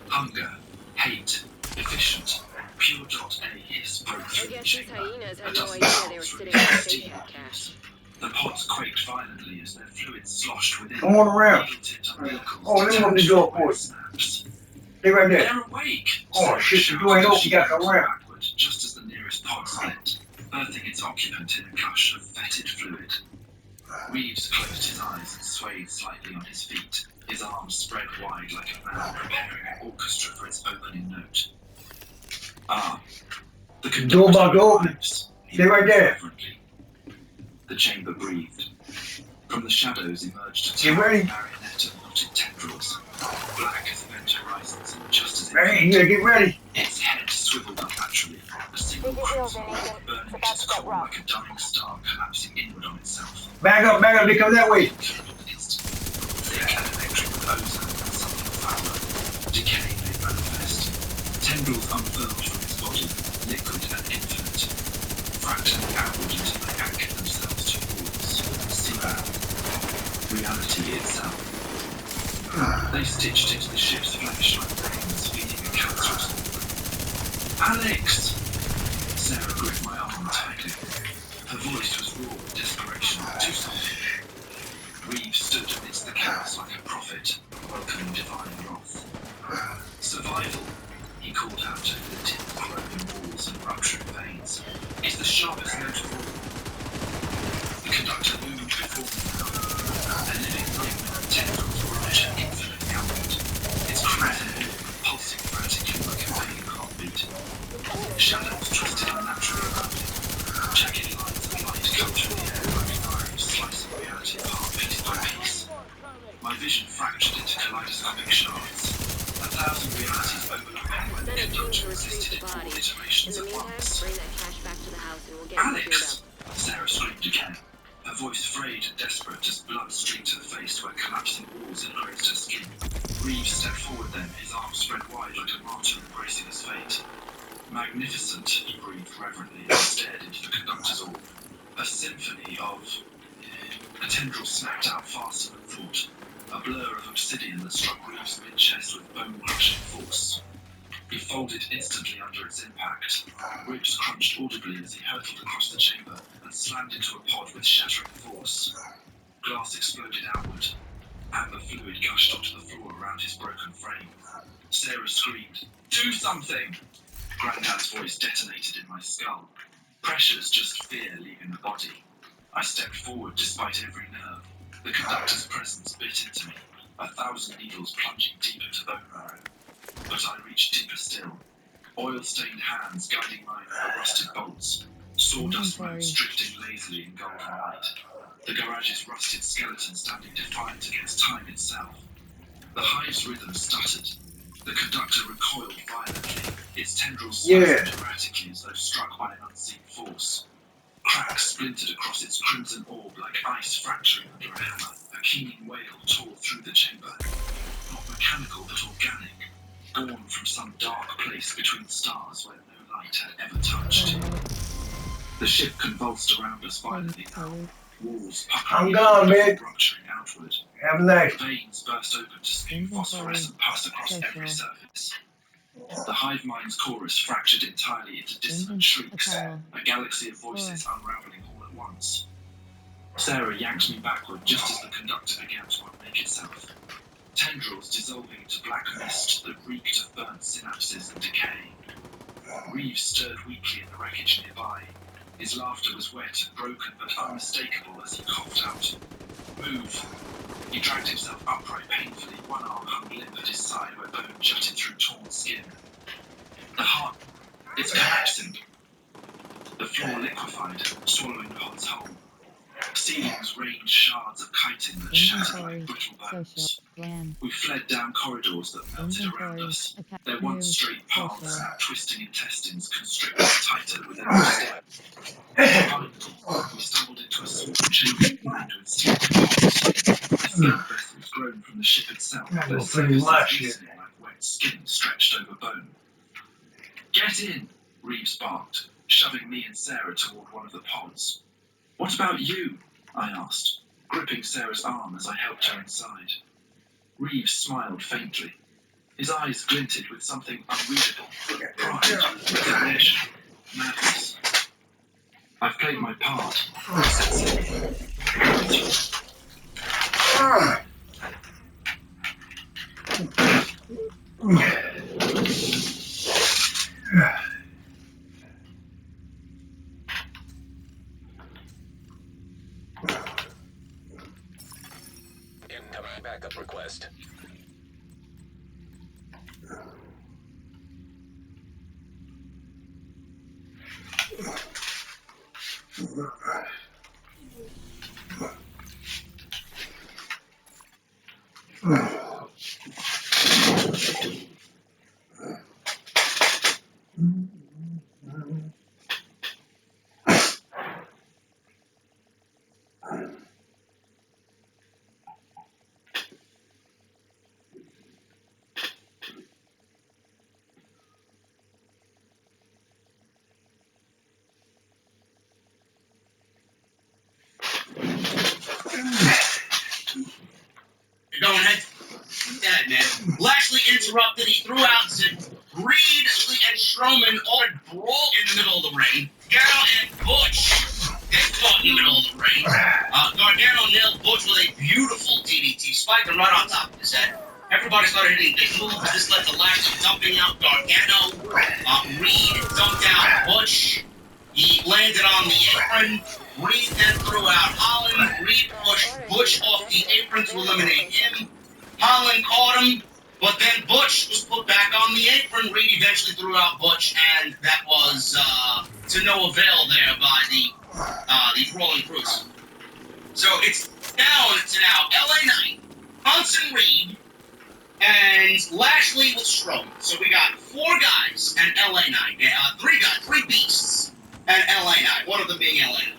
hunger, hate, efficient. Pure .A hiss broke I through the guess these chamber. hyenas A had no dozen idea shots they were sitting released on a steam. station cache. The pods quaked violently as their fluids sloshed within. Come on around. Needle-tipped umbilicals Oh, let me open the detached door from for you. snaps. Stay right there. They're awake! Oh, Sarah shit, the shouted door ain't as open, she you gotta come bounced around. backward, just as the nearest pod split, birthing its occupant in a gush of fetid fluid. Reeves closed his eyes and swayed slightly on his feet, his arms spread wide like a man preparing an orchestra for its opening note. Ah, the Door conductor about to open. arrives, he Stay right there. reverently. The chamber breathed. From the shadows emerged a Get ready. tiny marionette of knotted tendrils, black as event horizons and just as Hey, you gotta get ready. its head swiveled unnaturally, a single Dig your heels crimson in, light Agent. burning It's at about its to get core rough. like a dying star collapsing inward on itself. Back up, they come that way. Thick and electric with ozone and something fouler. Decay made manifest. Tendrils unfurled from its body, liquid and infinite, fracturing outward until they anchored themselves to walls, seabound, reality itself. They stitched into the ship's flesh like veins feeding a cancerous organ. Alex! Sarah gripped my arm tightly. Her voice was raw with desperation. Do something. Reeves stood amidst the chaos like a prophet, welcoming divine wrath. Survival, he called out over the dim, cloven walls and rupturing veins, is the sharpest note of all. The conductor loomed before me now, a living thing with tendrils branching infinitely outward, its crimson orb pulsing frantically like a fading heartbeat. Shadows twisted unnaturally around it, jagged lines of light cut through the air like knives, slicing reality apart piece by piece. My vision fractured into kaleidoscopic shards, 1,000 realities overlapping where the Send a team conductor to retrieve existed the in all body. In iterations the at meantime, once. bring that cash back to the house and we'll get it cleared up. Alex! Sarah screamed again, her voice frayed and desperate as blood streamed to the face where collapsing walls had grazed her skin. Reeves stepped forward then, his arms spread wide like a martyr embracing his fate. Magnificent, he breathed reverently and stared into the conductor's orb. A symphony of... A tendril snapped out faster than thought, a blur of obsidian that struck Reeves mid-chest with bone-crushing force. He folded instantly under its impact. Ribs crunched audibly as he hurtled across the chamber and slammed into a pod with shattering force. Glass exploded outward. Amber fluid gushed onto the floor around his broken frame. Sarah screamed, "Do something!" Grandad's voice detonated in my skull. Pressure's just fear leaving the body. I stepped forward despite every nerve. The conductor's presence bit into me, 1,000 needles plunging deep into bone marrow. But I reached deeper still. Oil-stained hands guiding mine over rusted bolts. Sawdust motes drifting lazily in golden light. The garage's rusted skeleton standing defiant against time itself. The hive's rhythm stuttered. The conductor recoiled violently, its tendrils spasmed erratically as though struck by an unseen force. Cracks splintered across its crimson orb like ice fracturing under a hammer. A keening wail tore through the chamber. Not mechanical, but organic. Born from some dark place between the stars where no light had ever touched. The ship convulsed around us violently now. Walls puckering inward, rupturing outward. Have a nice. Veins burst open to spew phosphorescent pus across every surface. The hive mind's chorus fractured entirely into dissonant shrieks, a galaxy of voices unraveling all at once. Sarah yanked me backward just as the conductor began to unmake itself. Tendrils dissolving into black mist that reeked of burnt synapses and decay. Reeves stirred weakly in the wreckage nearby. His laughter was wet and broken but unmistakable as he coughed out, "Move!" He dragged himself upright painfully, one arm hung limp at his side where bone jutted through torn skin. The heart... It's collapsing. The floor liquefied, swallowing the pods whole. Ceilings rained shards of chitin that shattered like brittle bones. We fled down corridors that melted around us, their once straight paths now twisting intestines constricted tighter with every step. Finally, we stumbled into a small chamber lined with sleeping pods. The sealed vessels grown from the ship itself, their surfaces glistening like wet skin stretched over bone. "Get in!" Reeves barked, shoving me and Sarah toward one of the pods. "What about you?" I asked, gripping Sarah's arm as I helped her inside. Reeves smiled faintly. His eyes glinted with something unreadable. Pride, resignation, madness. "I've played my part," I said simply. Incoming backup request. interrupted. He threw out Reed and Strowman all brawl in the middle of the ring. Gargano and Butch, they fought in the middle of the ring. Gargano nailed Butch with a beautiful DDT, spiked him right on top of his head. Everybody started hitting big moves. This led to Lashley dumping out Gargano. Reed dumped out Butch. He landed on the apron. Reed then threw out Holland. Reed pushed Butch off the apron to eliminate him. Holland caught him, but then Butch was put back on the apron. Reed eventually threw out Butch, and that was to no avail there by the Brawling Brutes. So it's down to now LA Knight, Bronson Reed, and Lashley with Strowman. So we got 4 guys and LA Knight. 3 guys, 3 beasts and LA Knight. One of them being LA Knight.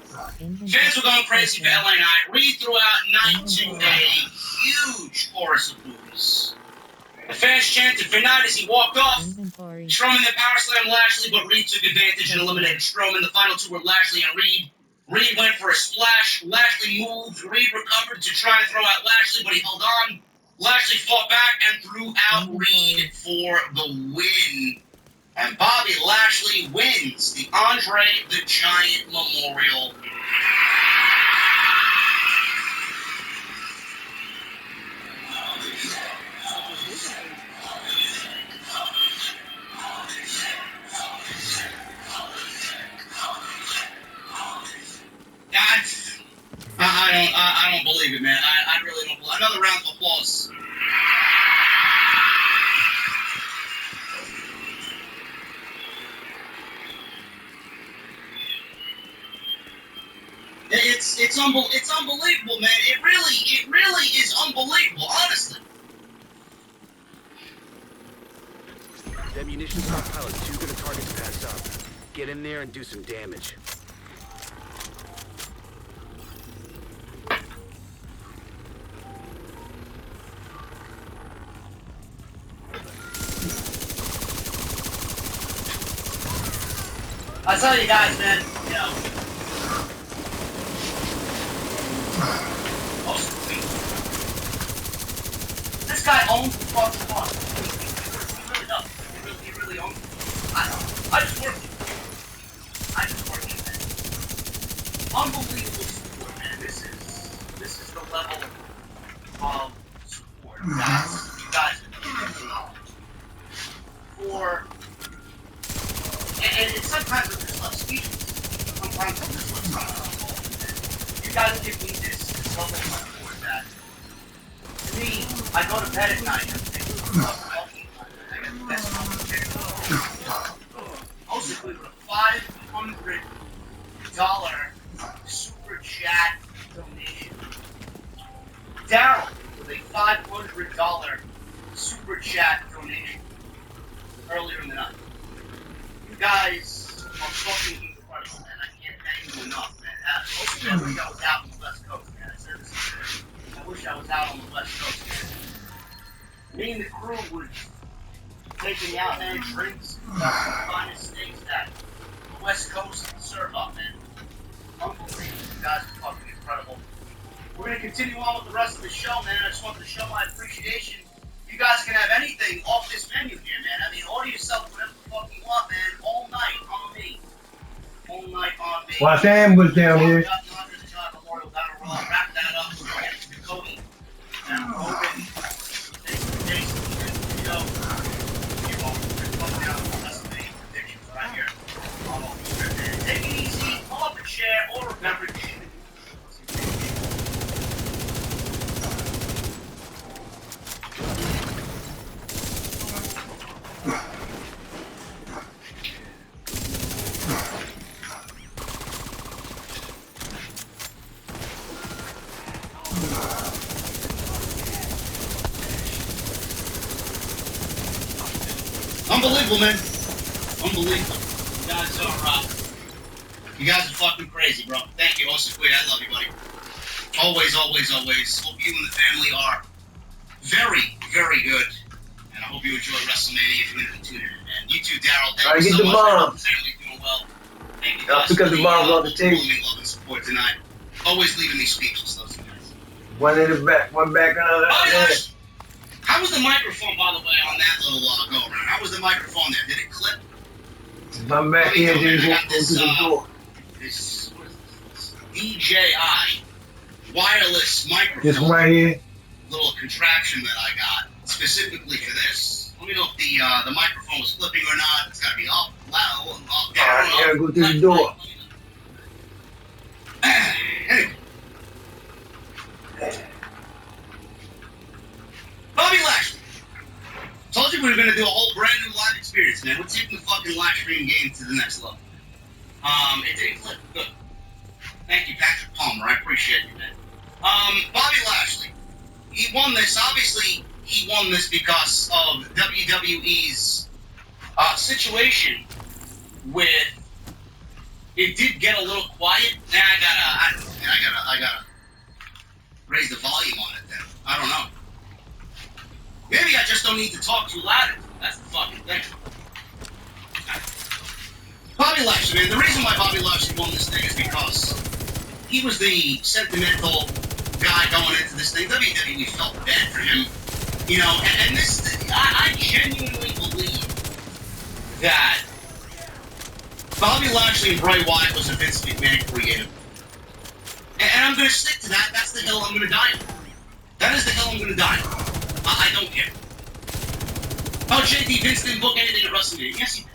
Fans were going crazy for LA Knight. Reed threw out Knight to a huge chorus of boos. The fans chanted for Knight as he walked off. Strowman then power slammed Lashley, but Reed took advantage and eliminated Strowman. The final 2 were Lashley and Reed. Reed went for a splash. Lashley moved. Reed recovered to try and throw out Lashley, but he held on. Lashley fought back and threw out Reed for the win. And Bobby Lashley wins the Andre the Giant Memorial. I don't believe it, man. I really don't believe it. Another round of applause. It's unbelievable, man. It really is unbelievable, honestly. That munitions stockpile is too good a target to pass up. Get in there and do some damage. I tell you guys, man, you know. This guy owns the fucking farm. He really does. He really owns it. I just work it. Man. Unbelievable support, man. This is the level of support that you guys have for. And sometimes I'm just left speechless. Sometimes I'm just left speechless. You guys give me this level of support that, to me, I go to bed at night and think, I got the best mostly with a $500 super chat donation. Daryl with a $500 super chat donation earlier in the night. You guys are fucking incredible, man. I can't thank you enough, man. I wish I was out on the West Coast, man. I said this today. I wish I was out on the West Coast, man. Me and the crew would taking out there drinks, the finest steaks that the West Coast can serve up, man. Unbelievable. You guys are fucking incredible. We're gonna continue on with the rest of the show, man. I just wanted to show my appreciation. You guys can have anything off this menu here, man. I mean, order yourself whatever the fuck you want, man. All night on me. All night on me. Well, Sam was down here. Wrap that up. Get to Cody. And Hogan. Thanks for Jason. Video. You won't fuck down the rest of the predictions right here. Take it easy. Pull up a chair or a beverage. Unbelievable, man. Unbelievable. You guys are fucking crazy, bro. Thank you, Osaquid. I love you, buddy. Always, always, always. Hope you and the family are very, very good. And I hope you enjoy WrestleMania if you're going to tune in. And you too, Daryl. Thank you so much. The family's doing well. Thank you guys because the mom's on the team. Love and support tonight. Always leaving me speechless, those guys. One in the back, one back on the other. How How was the microphone, by the way, on that little go around? How was the microphone there? Did it clip? I'm back here, dude. I got Go this, to the door. this DJI wireless microphone. This one right here. Little contraption that I got specifically for this. Let me know if the microphone was flipping or not. It's gotta be up, loud, up, down. Alright, gotta go through the door. Anyway. Bobby Lashley. Told you we were gonna do a whole brand new live experience, man. We're taking the fucking live stream game to the next level. It didn't clip. Good. Thank you, Patrick Palmer. I appreciate you, man. Bobby Lashley. He won this. Obviously, he won this because of WWE's situation with. It did get a little quiet. Now I gotta raise the volume on it. Then I don't know. Maybe I just don't need to talk too loud. That's the fucking thing. Bobby Lashley, man. The reason why Bobby Lashley won this thing is because he was the sentimental guy going into this thing. WWE felt bad for him, you know. And this, I genuinely believe that Bobby Lashley and Bray Wyatt was a Vince McMahon creative. And I'm going to stick to that. That's the hill I'm going to die on. That is the hill I'm going to die on. I don't care. Oh, JD, Vince didn't book anything at WrestleMania. Yes, he did.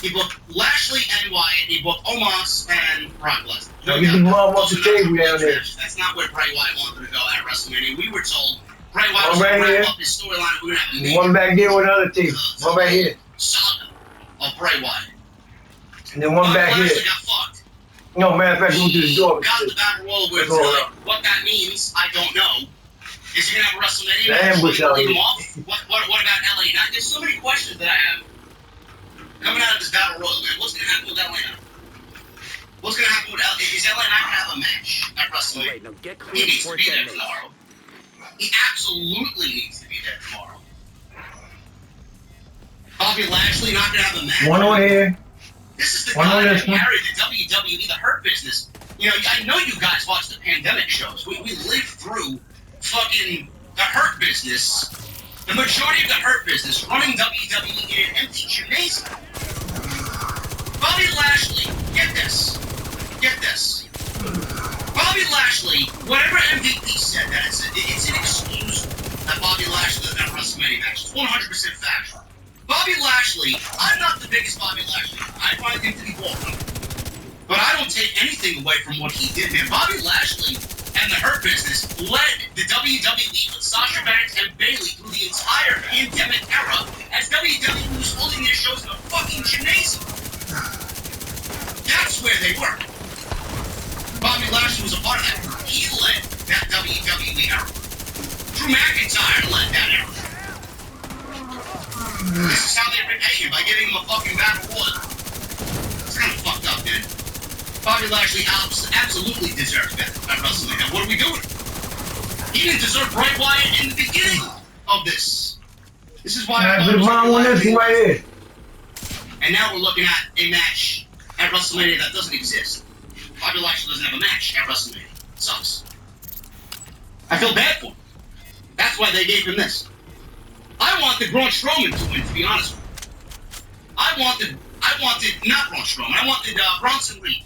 He booked Lashley and Wyatt. He booked Omos and Brock Lesnar. Now you can mom off the table down there. That's not where Bray Wyatt wanted to go at WrestleMania. We were told Bray Wyatt was One going right to here. wrap up his storyline. We're going to have a major One back there with another team. One right here. saga of Bray Wyatt. And then one back Lashley here. got fucked. No, matter of fact, go to the door. Got the battle royal with what that means, I don't know. Is he gonna have a WrestleMania? The ambush out Leave here. him off? What about LA? Now, there's so many questions that I have coming out of this battle royal, man. What's gonna happen with LA now? What's gonna happen with LA? Is LA not gonna have a match at WrestleMania? Alright, now get He clear needs to before be there detonates. tomorrow. He absolutely needs to be there tomorrow. Bobby Lashley not gonna have a match. One over here. This is the One guy on that this one. carried the WWE, the Hurt Business. You know, I know you guys watch the pandemic shows. We lived through fucking the Hurt Business, the majority of the Hurt Business running WWE in an empty gymnasium. Bobby Lashley, get this. Bobby Lashley, whatever MVP said, that it's inexcusable that Bobby Lashley doesn't have a WrestleMania match. It's 100% factual. Bobby Lashley, I'm not the biggest Bobby Lashley. I find him to be boring. But I don't take anything away from what he did, man. Bobby Lashley and the Hurt Business led the WWE with Sasha Banks and Bayley through the entire pandemic era as WWE was holding their shows in a fucking gymnasium. That's where they were. Bobby Lashley was a part of that. He led that WWE era. Drew McIntyre led that era. This is how they repay you, by giving him a fucking battle royal. It's kind of fucked up, dude. Bobby Lashley absolutely deserves better at WrestleMania. What are we doing? He didn't deserve Bray Wyatt in the beginning of this. This is why I There's mom on this one right here. And now we're looking at a match at WrestleMania that doesn't exist. Bobby Lashley doesn't have a match at WrestleMania. It sucks. I feel bad for him. That's why they gave him this. I wanted Braun Strowman to win, to be honest with you. I wanted not Braun Strowman. I wanted Bronson Reed.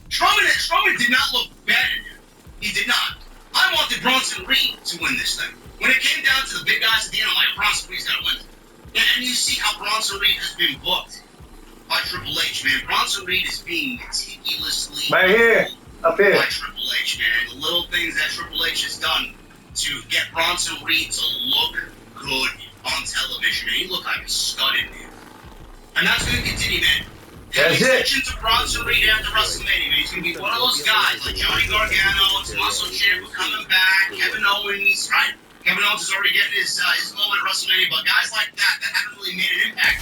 Strowman did not look bad in there. He did not. I wanted Bronson Reed to win this thing. When it came down to the big guys at the end, I'm like, Bronson Reed's got to win it. And you see how Bronson Reed has been booked by Triple H, man. Bronson Reed is being meticulously Right here. Up here. by Triple H, man. The little things that Triple H has done to get Bronson Reed to look good on television, man. He looked like a stud in there. And that's going to continue, man. That's it. Attention to Bronson Reed after WrestleMania, man. He's going to be one of those guys like Johnny Gargano, Tommaso Ciampa coming back, Kevin Owens, right? Kevin Owens is already getting his moment at WrestleMania, but guys like that haven't really made an impact yet.